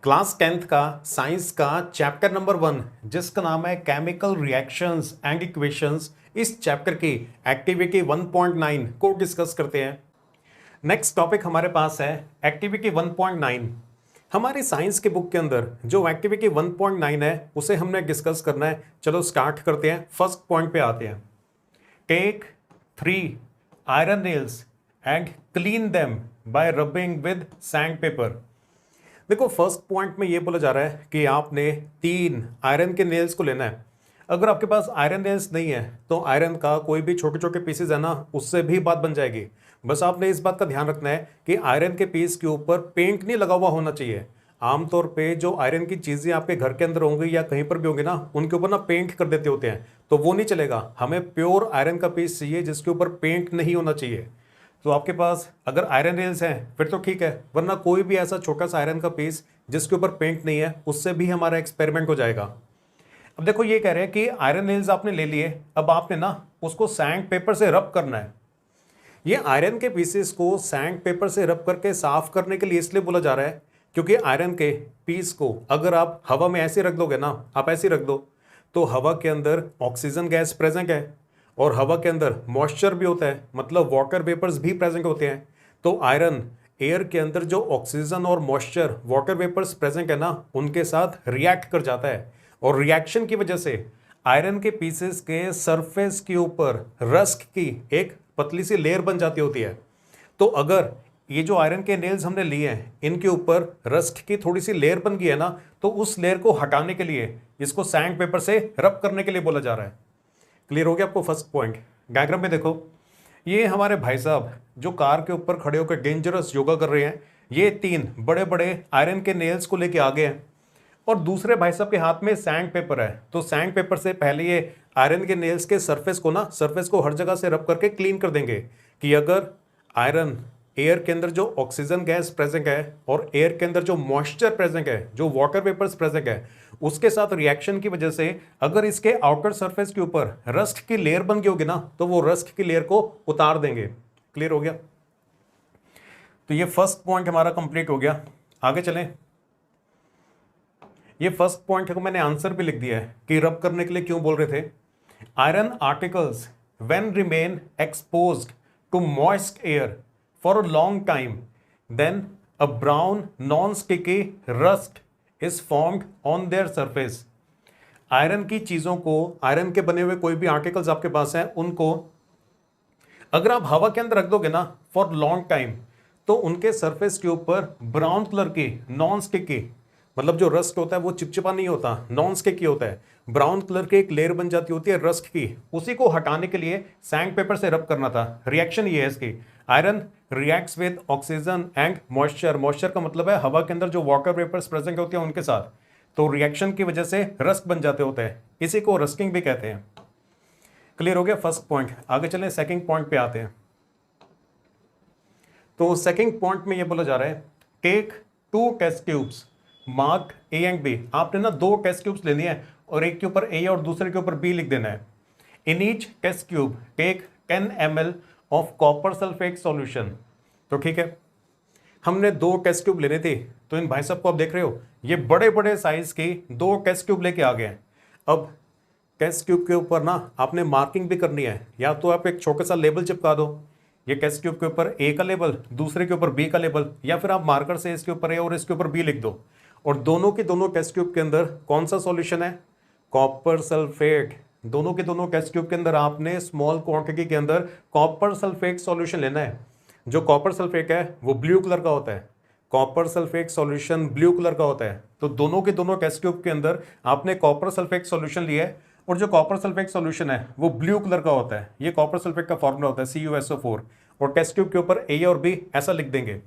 Class 10th का science का chapter number 1 जिसका नाम है केमिकल रिएक्शंस एंड इक्वेशंस, इस चैप्टर की एक्टिविटी 1.9 को डिस्कस करते हैं। नेक्स्ट टॉपिक हमारे पास है एक्टिविटी 1.9। हमारी साइंस के बुक के अंदर जो एक्टिविटी 1.9 है उसे हमने डिस्कस करना है। चलो स्टार्ट करते हैं, फर्स्ट पॉइंट पे आते हैं। Take 3 iron nails and clean them by rubbing with sand paper. देखो, फर्स्ट पॉइंट में ये बोला जा रहा है कि आपने 3 आयरन के नेल्स को लेना है। अगर आपके पास आयरन नेल्स नहीं है तो आयरन का कोई भी छोटे छोटे पीसेज है ना, उससे भी बात बन जाएगी। बस आपने इस बात का ध्यान रखना है कि आयरन के पीस के ऊपर पेंट नहीं लगा हुआ होना चाहिए। आमतौर पे जो आयरन की चीज़ें आपके घर के अंदर होंगी या कहीं पर भी होंगी ना, उनके ऊपर ना पेंट कर देते होते हैं, तो वो नहीं चलेगा। हमें प्योर आयरन का पीस चाहिए जिसके ऊपर पेंट नहीं होना चाहिए। तो आपके पास अगर आयरन नेल्स हैं फिर तो ठीक है, वरना कोई भी ऐसा छोटा सा आयरन का पीस जिसके ऊपर पेंट नहीं है, उससे भी हमारा एक्सपेरिमेंट हो जाएगा। अब देखो, ये कह रहे हैं कि आयरन नेल्स आपने ले लिए, अब आपने ना उसको सैंड पेपर से रब करना है। ये आयरन के पीसेस को सैंड पेपर से रब करके साफ करने के लिए इसलिए बोला जा रहा है क्योंकि आयरन के पीस को अगर आप हवा में ऐसे रख दोगे ना, आप ऐसे रख दो, तो हवा के अंदर ऑक्सीजन गैस प्रेजेंट है और हवा के अंदर मॉइस्चर भी होता है, मतलब वाटर वेपर्स भी प्रेजेंट होते हैं। तो आयरन एयर के अंदर जो ऑक्सीजन और मॉइस्चर वाटर वेपर्स प्रेजेंट है ना, उनके साथ रिएक्ट कर जाता है और रिएक्शन की वजह से आयरन के पीसेस के सरफेस के ऊपर रस्ट की एक पतली सी लेयर बन जाती होती है। तो अगर ये जो आयरन के नेल्स हमने लिए हैं, इनके ऊपर रस्ट की थोड़ी सी लेयर बन गई है ना, तो उस लेयर को हटाने के लिए इसको सैंड पेपर से रब करने के लिए बोला जा रहा है। क्लियर हो गया आपको फर्स्ट पॉइंट? डायग्राम में देखो, ये हमारे भाई साहब जो कार के ऊपर खड़े होकर डेंजरस योगा कर रहे हैं, ये 3 बड़े बड़े आयरन के नेल्स को लेके आ गए हैं और दूसरे भाई साहब के हाथ में सैंड पेपर है। तो सैंड पेपर से पहले ये आयरन के नेल्स के सरफेस को हर जगह से रब करके क्लीन कर देंगे कि अगर आयरन एयर के अंदर जो ऑक्सीजन गैस प्रेजेंट है और एयर के अंदर जो मॉइस्चर प्रेजेंट है, जो वाटर वेपर्स प्रेजेंट है, उसके साथ रिएक्शन की वजह से अगर इसके आउटर सरफेस के ऊपर रस्ट की लेयर बन गई होगी ना, तो वो रस्ट की लेयर को उतार देंगे। क्लियर हो गया? तो ये फर्स्ट पॉइंट हमारा कंप्लीट हो गया। आगे चलें। ये फर्स्ट पॉइंट को मैंने आंसर भी लिख दिया है कि रब करने के लिए क्यों बोल रहे थे। Iron articles when remain exposed to moist air for a long time, then a brown non-sticky rust is formed on their surface। Iron की चीज़ों को, आयरन के बने हुए कोई भी आर्टिकल्स आपके पास हैं, उनको अगर आप हवा के अंदर रख दोगे ना फॉर लॉन्ग टाइम, तो उनके सरफेस के ऊपर ब्राउन कलर की नॉन स्टिकी, मतलब जो रस्ट होता है वो चिपचिपा नहीं होता, नॉन स्टिकी होता है, ब्राउन कलर की एक लेयर बन जाती होती है रस्ट की। उसी को हटाने के लिए सैंड पेपर से रब करना था। रिएक्शन ये है इसकी, iron reacts with oxygen and moisture. Moisture का मतलब है हवा के अंदर जो वाटर वेपर्स प्रेजेंट होते हैं उनके साथ, तो रिएक्शन की वजह से रस्ट बन जाते होते हैं, इसी को रस्टिंग भी कहते हैं। क्लियर हो गया फर्स्ट पॉइंट? आगे चलें, सेकंड पॉइंट पे आते हैं। तो सेकंड पॉइंट में ये बोला जा रहा है, take 2 test tubes mark A and B. आपने ना 2 टेस्ट ट्यूब्स लेनी है और एक के ऊपर ए और दूसरे के ऊपर बी लिख देना है। In each test tube take 10 ml of copper sulphate solution. तो ठीक है, हमने 2 टेस्ट ट्यूब लेने थे, तो इन भाई साहब को आप देख रहे हो, ये बड़े बड़े साइज के 2 टेस्ट ट्यूब लेके आ गए हैं। अब टेस्ट ट्यूब के ऊपर ना आपने मार्किंग भी करनी है, या तो आप एक छोटा सा लेबल चिपका दो, ये टेस्ट ट्यूब के ऊपर ए का लेबल, दूसरे के ऊपर बी का लेबल, या फिर आप मार्कर से इसके ऊपर ए और इसके ऊपर बी लिख दो। और दोनों के दोनों टेस्ट ट्यूब के अंदर कौन सा सॉल्यूशन है? Copper sulphate. दोनों के दोनों टेस्ट ट्यूब के अंदर आपने स्मॉल क्वांटिटी के अंदर कॉपर सल्फेट सॉल्यूशन लेना है। जो कॉपर सल्फेट है वो ब्लू कलर का होता है, copper sulphate solution blue colour का होता है। तो दोनों के दोनों टेस्ट ट्यूब के अंदर आपने कॉपर सल्फेट सॉल्यूशन लिया है और जो कॉपर सल्फेट सॉल्यूशन है वो ब्लू कलर का होता है। ये कॉपर सल्फेट का फॉर्मूला होता है CuSO4, और टेस्ट ट्यूब के ऊपर ए और बी ऐसा लिख देंगे।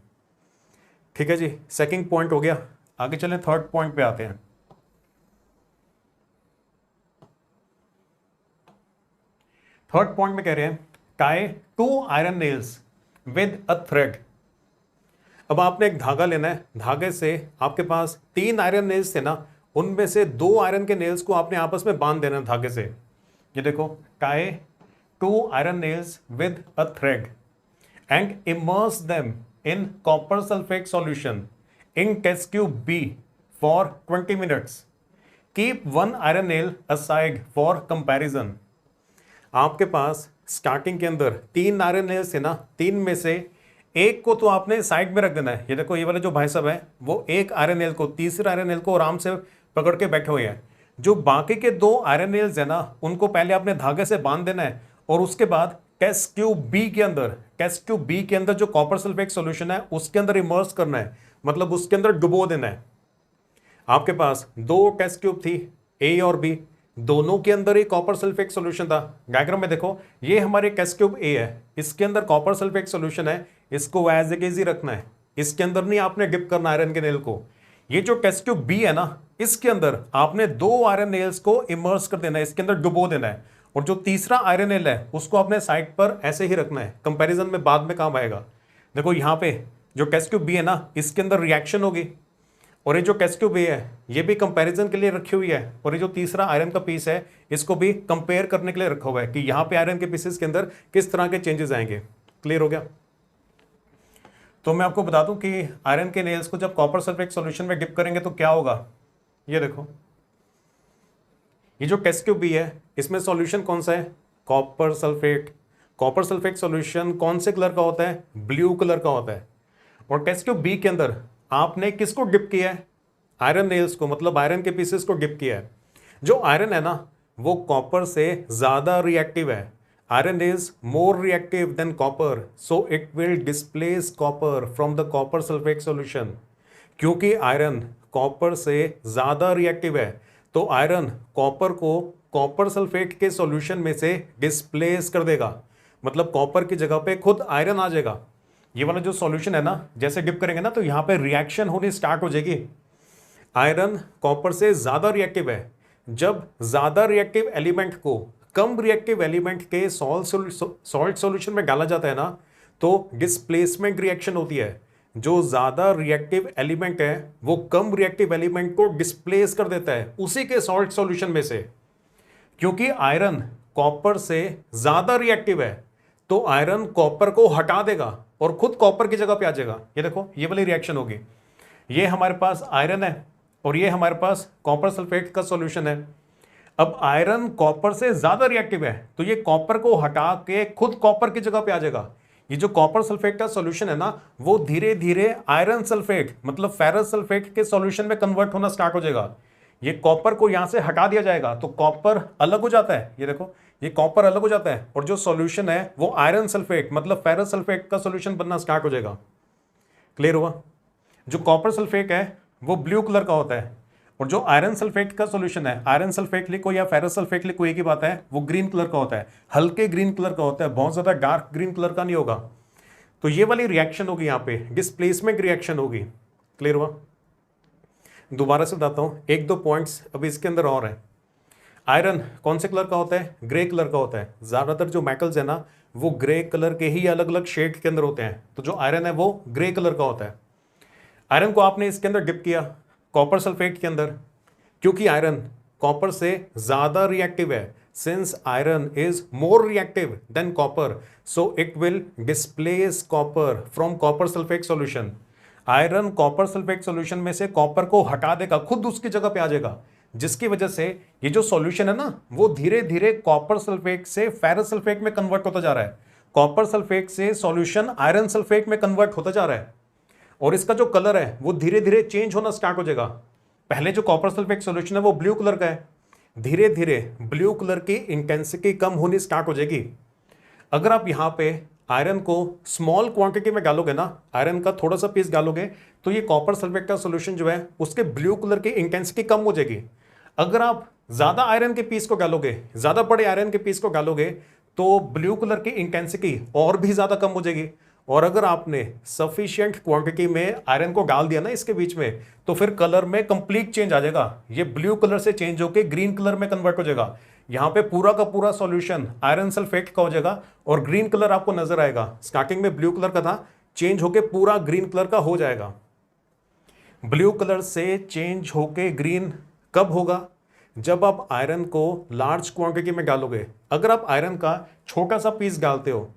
ठीक है जी, सेकंड पॉइंट हो गया। आगे चलें, थर्ड पॉइंट पे आते हैं। थर्ड पॉइंट में कह रहे हैं, tie 2 iron nails with a thread. अब आपने एक धागा लेना है, धागे से आपके पास 3 आयरन नेल्स थे ना, उनमें से 2 आयरन के नेल्स को आपने आपस में बांध देना धागे से। ये देखो, tie 2 iron nails with a thread and immerse them in copper sulfate solution in test tube B for 20 minutes. Keep one iron nail aside for comparison. आपके पास स्टार्टिंग के अंदर 3 आयरन नेल्स है ना, 3 में से एक को तो आपने साइड में रख देना है। ये देखो ये वाले जो भाई साहब हैं वो एक आयरन नेल को, तीसरे आयरन नेल को आराम से पकड़ के बैठे हुए हैं। जो बाकी के 2 आयरन नेल्स है ना उनको पहले आपने धागे से बांध देना है और उसके बाद टेस्ट ट्यूब बी के अंदर जो कॉपर सल्फेट सॉल्यूशन है उसके अंदर इमर्स करना है, मतलब उसके अंदर डुबो देना है। आपके पास 2 टेस्ट ट्यूब थी, ए और बी, दोनों के अंदर ही कॉपर सल्फेट सॉल्यूशन था। डायग्राम में देखो ये हमारे टेस्ट ट्यूब ए है, इसके अंदर कॉपर सल्फेट सॉल्यूशन है, इसको एज इट इज ही रखना है, इसके अंदर नहीं आपने डिप करना आयरन के नेल को। ये जो टेस्ट ट्यूब बी है ना इसके अंदर आपने 2 आयरन नेल्स को इमर्स कर देना है, इसके अंदर डुबो देना है, और जो तीसरा आयरन नेल है उसको आपने साइड पर ऐसे ही रखना है। कंपैरिजन में बाद में काम आएगा। देखो यहाँ पे जो टेस्ट ट्यूब बी है ना इसके अंदर रिएक्शन होगी, और ये जो टेस्ट ट्यूब ए है ये भी कंपैरिजन के लिए रखी हुई है, और ये जो तीसरा आयरन का पीस है इसको भी कंपेयर करने के लिए रखा हुआ है कि यहाँ पे आयरन के पीसेस के अंदर किस तरह के चेंजेस आएंगे। क्लियर हो गया? तो मैं आपको बता दूं कि आयरन के नेल्स को जब कॉपर सल्फेट सॉल्यूशन में डिप करेंगे तो क्या होगा। ये देखो ये जो टेस्ट ट्यूब बी है इसमें सॉल्यूशन कौन सा है, copper sulphate. Copper sulphate solution कौन से कलर का होता है, ब्लू कलर का होता है। और टेस्ट ट्यूब बी के अंदर आपने किसको डिप किया है, आयरन नेल्स को, मतलब आयरन के पीसेस को डिप किया है। जो आयरन है ना वो कॉपर से ज्यादा रिएक्टिव है, iron is more reactive than copper, so it will displace copper from the copper sulphate solution. क्योंकि आयरन कॉपर से ज्यादा रिएक्टिव है तो आयरन कॉपर को कॉपर सल्फेट के सॉल्यूशन में से डिस्प्लेस कर देगा, मतलब कॉपर की जगह पे खुद आयरन आ जाएगा। ये वाला जो सॉल्यूशन है ना जैसे डिप करेंगे ना तो यहाँ पे रिएक्शन होनी स्टार्ट हो जाएगी। आयरन कॉपर से ज्यादा रिएक्टिव है, जब ज्यादा रिएक्टिव एलिमेंट को कम रिएक्टिव एलिमेंट के सॉल्ट सॉल्यूशन में डाला जाता है ना तो डिस्प्लेसमेंट रिएक्शन होती है। जो ज्यादा रिएक्टिव एलिमेंट है वो कम रिएक्टिव एलिमेंट को डिस्प्लेस कर देता है उसी के सॉल्ट सॉल्यूशन में से। क्योंकि आयरन कॉपर से ज्यादा रिएक्टिव है तो आयरन कॉपर को हटा देगा और खुद कॉपर की जगह पे आ जाएगा। ये देखो ये वाली रिएक्शन होगी। ये हमारे पास आयरन है और ये हमारे पास कॉपर सल्फेट का सॉल्यूशन है। अब आयरन कॉपर से ज्यादा रिएक्टिव है तो ये कॉपर को हटा के खुद कॉपर की जगह पे आ जाएगा। ये जो कॉपर सल्फेट का सॉल्यूशन है ना वो धीरे धीरे आयरन सल्फेट मतलब फेरस सल्फेट के सॉल्यूशन में कन्वर्ट होना स्टार्ट हो जाएगा। ये कॉपर को यहां से हटा दिया जाएगा तो कॉपर अलग हो जाता है। ये देखो ये कॉपर अलग हो जाता है और जो सॉल्यूशन है वो आयरन सल्फेट मतलब फेरस सल्फेट का सॉल्यूशन बनना स्टार्ट हो जाएगा। क्लियर हुआ? जो कॉपर सल्फेट है वो ब्लू कलर का होता है और जो आयरन सल्फेट का सॉल्यूशन है, आयरन सल्फेट लिखो या फेरस सल्फेट लिखो एक ही बात है, वो ग्रीन कलर का होता है, हल्के ग्रीन कलर का होता है, बहुत ज्यादा डार्क ग्रीन कलर का नहीं होगा। तो ये वाली रिएक्शन होगी, यहाँ पे डिस्प्लेसमेंट रिएक्शन होगी। क्लियर हुआ? दोबारा से बताता हूं, 1-2 पॉइंट्स अभी इसके अंदर और है। आयरन कौन से कलर का होता है, ग्रे कलर का होता है। ज्यादातर जो मेटल्स है ना वो ग्रे कलर के ही अलग अलग शेड के अंदर होते हैं, तो जो आयरन है वो ग्रे कलर का होता है। आयरन को आपने इसके अंदर डिप किया कॉपर सल्फेट के अंदर, क्योंकि आयरन कॉपर से ज्यादा रिएक्टिव है। Since iron is more reactive than copper so it will displace copper from copper sulphate solution. Iron copper sulphate solution में से कॉपर को हटा देगा, खुद उसकी जगह पे आ जाएगा, जिसकी वजह से ये जो सॉल्यूशन है ना वो धीरे धीरे कॉपर सल्फेट से फेरस सल्फेट में कन्वर्ट होता जा रहा है। कॉपर सल्फेट से सॉल्यूशन आयरन सल्फेट में कन्वर्ट होता जा रहा है और इसका जो कलर है वो धीरे धीरे चेंज होना स्टार्ट हो जाएगा। पहले जो कॉपर सल्फेट सॉल्यूशन है वो ब्लू कलर का है, धीरे धीरे ब्लू कलर की इंटेंसिटी कम होनी स्टार्ट हो जाएगी। अगर आप यहाँ पे आयरन को स्मॉल क्वांटिटी में डालोगे ना, आयरन का थोड़ा सा पीस डालोगे तो ये कॉपर सल्फेट का सॉल्यूशन जो है उसके ब्लू कलर की इंटेंसिटी कम हो जाएगी। अगर आप ज्यादा आयरन के पीस को डालोगे, ज्यादा बड़े आयरन के पीस को डालोगे तो ब्लू कलर की इंटेंसिटी और भी ज्यादा कम हो जाएगी। और अगर आपने सफिशिएंट क्वांटिटी में आयरन को डाल दिया ना इसके बीच में तो फिर कलर में कंप्लीट चेंज आ जाएगा। ये ब्लू कलर से चेंज होकर ग्रीन कलर में कन्वर्ट हो जाएगा। यहाँ पे पूरा का पूरा सॉल्यूशन आयरन सल्फेट का हो जाएगा और ग्रीन कलर आपको नजर आएगा। स्टार्टिंग में ब्लू कलर का था, चेंज होके पूरा ग्रीन कलर का हो जाएगा। ब्लू कलर से चेंज होके ग्रीन कब होगा? जब आप आयरन को लार्ज क्वांटिटी में डालोगे। अगर आप आयरन का छोटा सा पीस डालते हो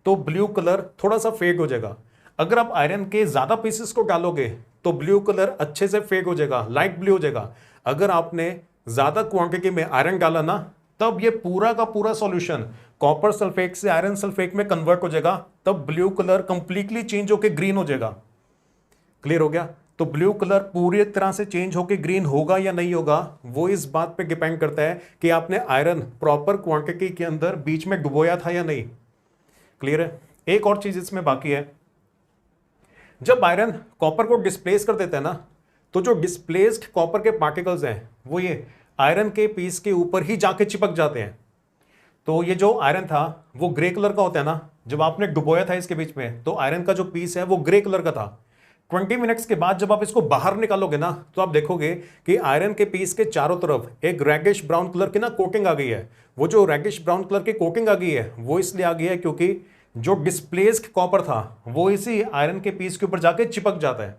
तो ब्लू कलर थोड़ा सा फेड हो जाएगा। अगर आप आयरन के ज्यादा पीसेस को डालोगे तो ब्लू कलर अच्छे से फेड हो जाएगा, लाइट ब्लू हो जाएगा। अगर आपने ज्यादा क्वांटिटी में आयरन डाला ना, तब ये पूरा का पूरा सॉल्यूशन कॉपर सल्फेट से आयरन सल्फेट में कन्वर्ट हो जाएगा, तब ब्लू कलर कंप्लीटली चेंज होकर ग्रीन हो जाएगा। क्लियर हो गया? तो ब्लू कलर पूरी तरह से चेंज होकर ग्रीन होगा या नहीं होगा, वो इस बात पे डिपेंड करता है कि आपने आयरन प्रॉपर क्वांटिटी के अंदर बीच में डुबोया था या नहीं। क्लियर है? एक और चीज इसमें बाकी है, जब आयरन कॉपर को डिस्प्लेस कर देता है ना, तो जो डिस्प्लेस्ड कॉपर के पार्टिकल्स हैं वो ये आयरन के पीस के ऊपर ही जाके चिपक जाते हैं। तो ये जो आयरन था वो ग्रे कलर का होता है ना, जब आपने डुबोया था इसके बीच में, तो आयरन का जो पीस है वो ग्रे कलर का था। 20 मिनट्स के बाद जब आप इसको बाहर निकालोगे ना, तो आप देखोगे कि आयरन के पीस के चारों तरफ एक रेडिश ब्राउन कलर की ना कोटिंग आ गई है। वो जो रेडिश ब्राउन कलर की कोटिंग आ गई है वो इसलिए आ गई है क्योंकि जो डिस्प्लेस्ड कॉपर था वो इसी आयरन के पीस के ऊपर जाके चिपक जाता है।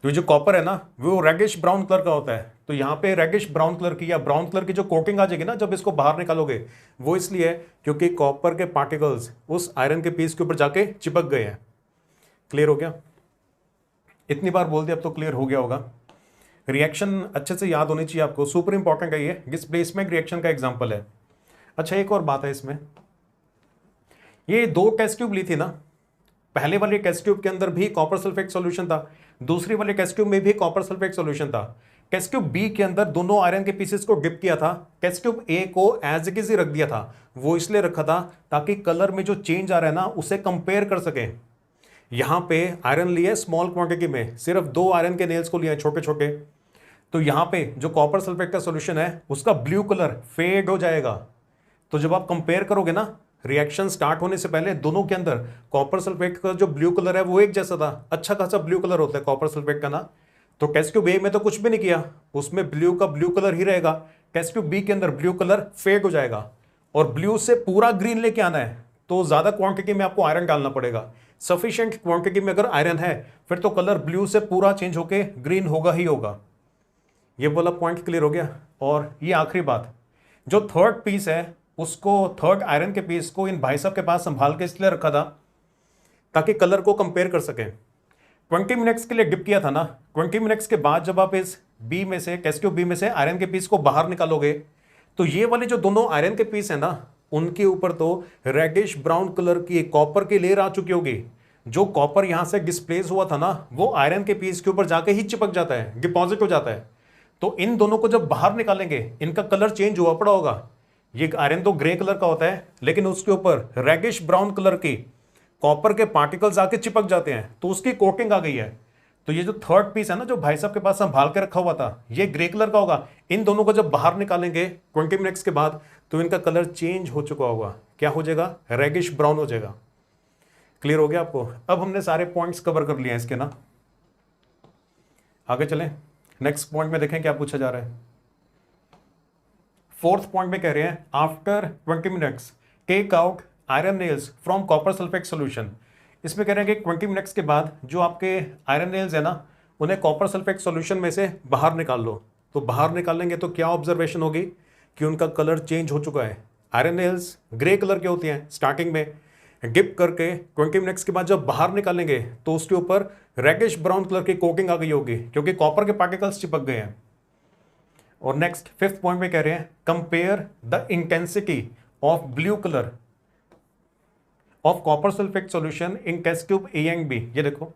तो जो कॉपर है ना वो रेडिश ब्राउन कलर का होता है, तो यहाँ पे रेडिश ब्राउन कलर की या ब्राउन कलर की जो कोटिंग आ जाएगी ना जब इसको बाहर निकालोगे, वो इसलिए है क्योंकि कॉपर के पार्टिकल्स उस आयरन के पीस के ऊपर जाके चिपक गए हैं। क्लियर हो गया? इतनी बार बोल दिया, अब तो क्लियर हो गया होगा। रिएक्शन अच्छे से याद होनी चाहिए आपको, सुपर इंपॉर्टेंट है ये, डिस्प्लेसमेंट रिएक्शन का एग्जाम्पल है। अच्छा, एक और बात है इसमें, ये 2 टेस्ट ट्यूब ली थी ना, पहले वाले टेस्ट ट्यूब के अंदर भी कॉपर सल्फेट सॉल्यूशन था, दूसरी वाले टेस्ट ट्यूब में भी कॉपर सल्फेट सॉल्यूशन था। टेस्ट ट्यूब बी के अंदर दोनों आयरन के पीसेस को डिप किया था, टेस्ट ट्यूब ए को एज इट इज ही रख दिया था। वो इसलिए रखा था ताकि कलर में जो चेंज आ रहा है ना उसे कंपेयर कर सके। यहां पे आयरन लिए स्मॉल क्वांटिटी में, सिर्फ 2 आयरन के नेल्स को लिए छोटे छोटे, तो यहां पे जो कॉपर सल्फेट का सॉल्यूशन है उसका ब्लू कलर फेड हो जाएगा। तो जब आप कंपेयर करोगे ना, रिएक्शन स्टार्ट होने से पहले दोनों के अंदर कॉपर सल्फेट का जो ब्लू कलर है वो एक जैसा था, अच्छा खासा ब्लू कलर होता है कॉपर सल्फेट का ना। तो टेस्ट ट्यूब ए में तो कुछ भी नहीं किया, उसमें ब्लू का ब्लू कलर ही रहेगा। टेस्ट ट्यूब बी के अंदर ब्लू कलर फेड हो जाएगा, और ब्लू से पूरा ग्रीन लेके आना है तो ज्यादा क्वांटिटी में आपको आयरन डालना पड़ेगा। सफिशिएंट क्वांटिटी में अगर आयरन है फिर तो कलर ब्लू से पूरा चेंज होके ग्रीन होगा ही होगा। ये वाला पॉइंट क्लियर हो गया। और ये आखिरी बात, जो थर्ड पीस है उसको, थर्ड आयरन के पीस को इन भाई साहब के पास संभाल के इसलिए रखा था ताकि कलर को कंपेयर कर सके। 20 मिनट्स के लिए डिप किया था ना, 20 मिनट्स के बाद जब आप इस बी में से, टेस्ट ट्यूब बी में से आयरन के पीस को बाहर निकालोगे, तो ये वाले जो दोनों आयरन के पीस है ना उनके ऊपर तो रेडिश ब्राउन कलर की कॉपर की लेयर आ चुकी होगी। जो कॉपर यहां से डिस्प्लेस हुआ था ना वो आयरन के पीस के ऊपर जाके ही चिपक जाता है, डिपॉजिट हो जाता है। तो इन दोनों को जब बाहर निकालेंगे इनका कलर चेंज हुआ पड़ा होगा। ये आयरन तो ग्रे कलर का होता है, लेकिन उसके ऊपर रेडिश ब्राउन कलर की कॉपर के पार्टिकल्स आके चिपक जाते हैं, तो उसकी कोटिंग आ गई है। तो ये जो थर्ड पीस है ना जो भाई साहब के पास संभाल के रखा हुआ था, ये ग्रे कलर का होगा। इन दोनों को जब बाहर निकालेंगे 20 मिनट्स के बाद, तो इनका कलर चेंज हो चुका होगा। क्या हो जाएगा? रेडिश ब्राउन हो जाएगा। क्लियर हो गया आपको? अब हमने सारे पॉइंट्स कवर कर लिए हैं इसके ना। आगे चलें, नेक्स्ट पॉइंट में देखें क्या पूछा जा रहा है। फोर्थ पॉइंट में कह रहे हैं after 20 minutes take out iron nails from copper sulphate solution. इसमें कह रहे हैं कि 20 मिनट्स के बाद जो आपके आयरन नेल्स है ना उन्हें कॉपर सल्फेट सॉल्यूशन में से बाहर निकाल लो। तो बाहर निकालेंगे तो क्या ऑब्जर्वेशन होगी कि उनका कलर चेंज हो चुका है। आयरन नेल्स ग्रे कलर के होती हैं स्टार्टिंग में, डिप करके 20 मिनट्स के बाद जब बाहर निकालेंगे तो उसके ऊपर रेडिश ब्राउन कलर की कोटिंग आ गई होगी क्योंकि कॉपर के पार्टिकल्स चिपक गए हैं। और नेक्स्ट फिफ्थ पॉइंट में कह रहे हैं compare the intensity of blue colour of copper sulphate solution in test tube A and B. ये देखो,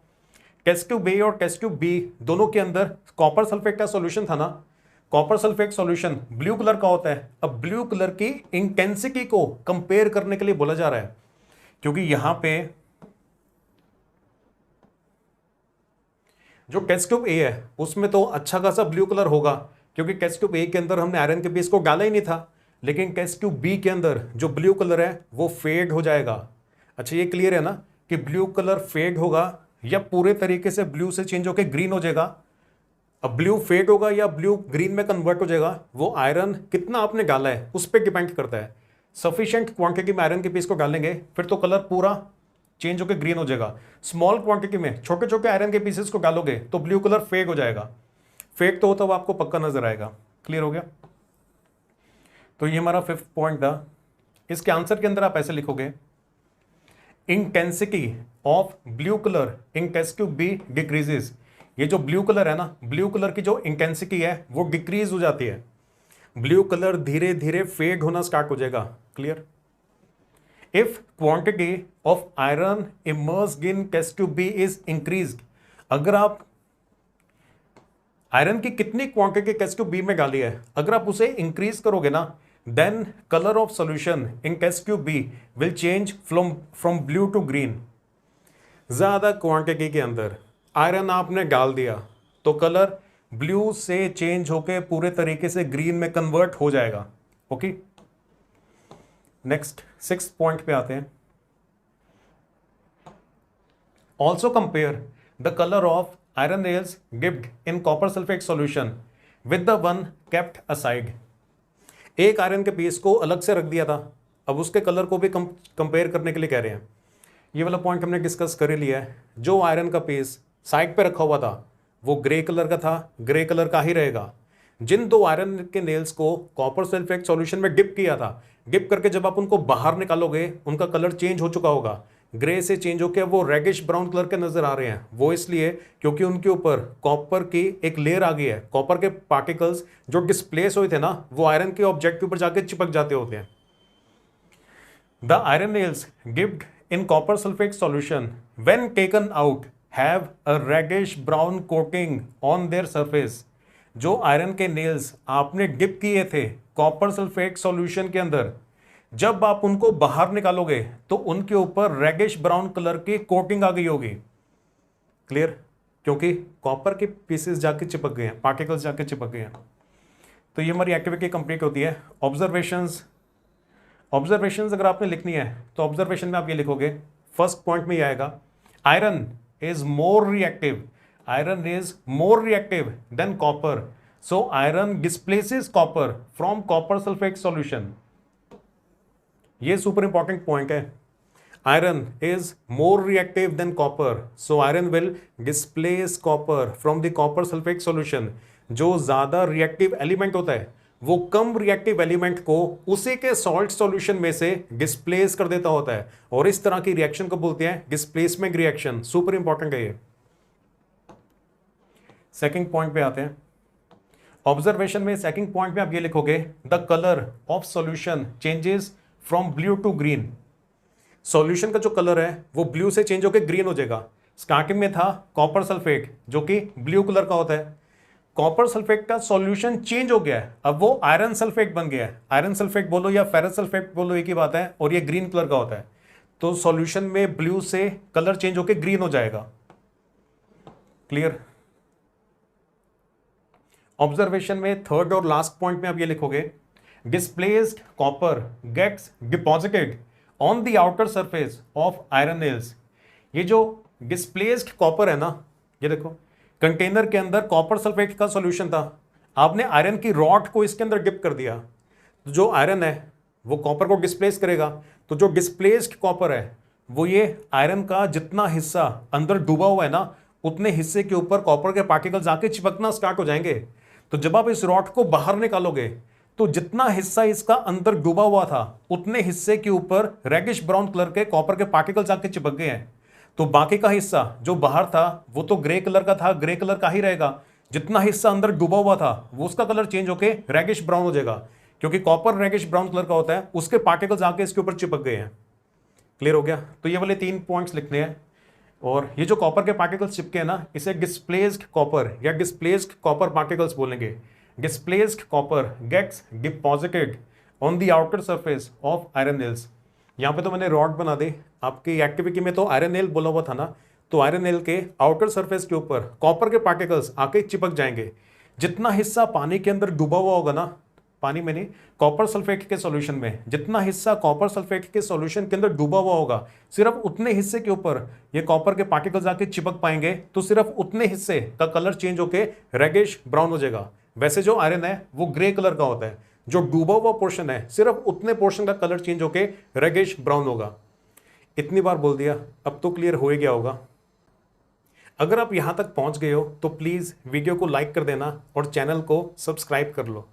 टेस्ट ट्यूब ए और टेस्ट ट्यूब बी दोनों के अंदर कॉपर सल्फेट का सॉल्यूशन था ना। Copper sulphate solution blue colour का होता है। अब ब्लू कलर की इंटेंसिटी को कंपेयर करने के लिए बोला जा रहा है, क्योंकि यहां पे जो टेस्ट ट्यूब ए है उसमें तो अच्छा खासा ब्लू कलर होगा क्योंकि टेस्ट ट्यूब ए के अंदर हमने आयरन के पीस को डाला ही नहीं था। लेकिन टेस्ट ट्यूब बी के अंदर जो ब्लू कलर है वो फेड हो जाएगा। अच्छा, ये क्लियर है ना कि ब्लू कलर फेड होगा या पूरे तरीके से ब्लू से चेंज होकर ग्रीन हो जाएगा। अब ब्लू फेड होगा या ब्लू ग्रीन में कन्वर्ट हो जाएगा, वो आयरन कितना आपने डाला है उस पर डिपेंड करता है। सफिशिएंट क्वांटिटी में आयरन के पीस को डालेंगे फिर तो कलर पूरा चेंज होकर ग्रीन हो जाएगा। स्मॉल क्वांटिटी में छोटे छोटे आयरन के पीसेस को डालोगे तो ब्लू कलर फेड हो जाएगा। फेड तो होता हुआ आपको पक्का नजर आएगा। क्लियर हो गया? तो ये हमारा फिफ्थ पॉइंट था। इसके आंसर के अंदर आप ऐसे लिखोगे intensity of blue colour in test tube B decreases. ये जो ब्लू कलर है ना, ब्लू कलर की जो इंटेंसिटी है वो डिक्रीज हो जाती है, ब्लू कलर धीरे धीरे फेड होना स्टार्ट हो जाएगा। Clear? If quantity of iron immersed in test tube B is increased, अगर आप आयरन की कितनी क्वांटिटी टेस्ट ट्यूब बी में डाली है, अगर आप उसे इंक्रीज करोगे ना, then colour of solution in test tube B will change from blue to green. ज्यादा क्वांटिटी के अंदर आयरन आपने डाल दिया तो कलर ब्लू से चेंज होके पूरे तरीके से ग्रीन में कन्वर्ट हो जाएगा। ओके, नेक्स्ट 6th पॉइंट पे आते हैं। Also compare the colour of iron nails dipped in copper sulfate solution with the one kept aside। एक आयरन के पीस को अलग से रख दिया था, अब उसके कलर को भी कंपेयर करने के लिए कह रहे हैं। ये वाला पॉइंट हमने डिस्कस कर ही लिया है। जो आयरन का पीस साइड पे रखा हुआ था वो ग्रे कलर का था, ग्रे कलर का ही रहेगा। जिन दो आयरन के नेल्स को कॉपर सल्फेट सॉल्यूशन में डिप किया था, डिप करके जब आप उनको बाहर निकालोगे उनका कलर चेंज हो चुका होगा, ग्रे से चेंज होकर वो रेडिश ब्राउन कलर के नजर आ रहे हैं। वो इसलिए क्योंकि उनके ऊपर कॉपर की एक लेयर आ गई है, कॉपर के पार्टिकल्स जो डिस्प्लेस हुए थे ना वो आयरन के ऑब्जेक्ट के ऊपर जाके चिपक जाते होते हैं। The iron nails dipped in copper sulphate solution when taken out have a reddish brown coating on their surface. जो आयरन के नेल्स आपने डिप किए थे कॉपर सल्फेट सॉल्यूशन के अंदर, जब आप उनको बाहर निकालोगे तो उनके ऊपर रेडिश ब्राउन कलर की कोटिंग आ गई होगी। क्लियर? क्योंकि कॉपर के पीसेस जाके चिपक गए हैं, पार्टिकल्स जाके चिपक गए हैं। तो ये हमारी एक्टिविटी कंप्लीट होती है। ऑब्जर्वेशंस अगर आपने लिखनी है तो ऑब्जर्वेशन में आप ये लिखोगे, फर्स्ट पॉइंट में ये आएगा, iron is more reactive than copper, so iron displaces copper from copper sulphate solution. ये सुपर इंपॉर्टेंट पॉइंट है। Iron is more reactive than copper, so iron will displace copper from the copper sulphate solution. जो ज्यादा reactive element होता है वो कम reactive element को उसी के सॉल्ट सॉल्यूशन में से डिस्प्लेस कर देता होता है, और इस तरह की रिएक्शन को बोलते हैं डिस्प्लेसमेंट रिएक्शन। सुपर इंपॉर्टेंट है ये। सेकंड पॉइंट पे आते हैं। ऑब्जर्वेशन में सेकंड पॉइंट में आप ये लिखोगे, the colour of solution changes from blue to green. Solution का जो कलर है वो ब्लू से चेंज होकर ग्रीन हो जाएगा। स्टार्टिंग में था कॉपर सल्फेट जो कि ब्लू कलर का होता है, कॉपर सल्फेट का सॉल्यूशन चेंज हो गया है, अब वो आयरन सल्फेट बन गया है। आयरन सल्फेट बोलो या फेरस सल्फेट बोलो एक ही बात है, और ये ग्रीन कलर का होता है। तो सॉल्यूशन में ब्लू से कलर चेंज होकर ग्रीन हो जाएगा। क्लियर? ऑब्जर्वेशन में थर्ड और लास्ट पॉइंट में आप ये लिखोगे, displaced copper gets deposited on the outer surface of iron nails। ये जो displaced copper है ना, ये देखो कंटेनर के अंदर कॉपर सल्फेट का सॉल्यूशन था, आपने आयरन की रॉड को इसके अंदर डिप कर दिया, तो जो आयरन है वो कॉपर को डिस्प्लेस करेगा। तो जो डिस्प्लेस्ड कॉपर है वो ये आयरन का जितना हिस्सा अंदर डूबा हुआ है ना, उतने हिस्से के ऊपर कॉपर के पार्टिकल्स आके चिपकना स्टार्ट हो जाएंगे। तो जब आप इस रॉड को बाहर निकालोगे तो जितना हिस्सा इसका अंदर डूबा हुआ था उतने हिस्से के ऊपर रेडिश ब्राउन कलर के कॉपर के पार्टिकल्स आके चिपक गए हैं। तो बाकी का हिस्सा जो बाहर था वो तो ग्रे कलर का था, ग्रे कलर का ही रहेगा। जितना हिस्सा अंदर डूबा हुआ था वो उसका कलर चेंज होके रेडिश ब्राउन हो जाएगा, क्योंकि कॉपर रेडिश ब्राउन कलर का होता है, उसके पार्टिकल्स आके इसके ऊपर चिपक गए हैं। क्लियर हो गया? तो ये वाले 3 पॉइंट्स लिखने हैं। और ये जो कॉपर के पार्टिकल्स चिपके हैं ना, इसे डिस्प्लेस्ड कॉपर या डिस्प्लेस्ड कॉपर पार्टिकल्स बोलेंगे। Displaced copper gets deposited on the outer surface of iron nails। यहाँ पे तो मैंने रॉड बना दी, आपकी एक्टिविटी में तो आयरन नेल बोला हुआ था ना, तो आयरन नेल के आउटर सरफेस के ऊपर कॉपर के पार्टिकल्स आके चिपक जाएंगे। जितना हिस्सा पानी के अंदर डूबा हुआ होगा ना, पानी में नहीं, कॉपर सल्फेट के सॉल्यूशन में, जितना हिस्सा कॉपर सल्फेट के सॉल्यूशन के अंदर डूबा हुआ होगा, सिर्फ उतने हिस्से के ऊपर ये कॉपर के पार्टिकल्स आके चिपक पाएंगे। तो सिर्फ उतने हिस्से का कलर चेंज होके रेडिश ब्राउन हो जाएगा। वैसे जो आयरन है वो ग्रे कलर का होता है, जो डूबा हुआ पोर्शन है सिर्फ उतने पोर्शन का कलर चेंज होके रेडिश ब्राउन होगा। इतनी बार बोल दिया, अब तो क्लियर हो ही गया होगा। अगर आप यहां तक पहुंच गए हो तो प्लीज वीडियो को लाइक कर देना और चैनल को सब्सक्राइब कर लो।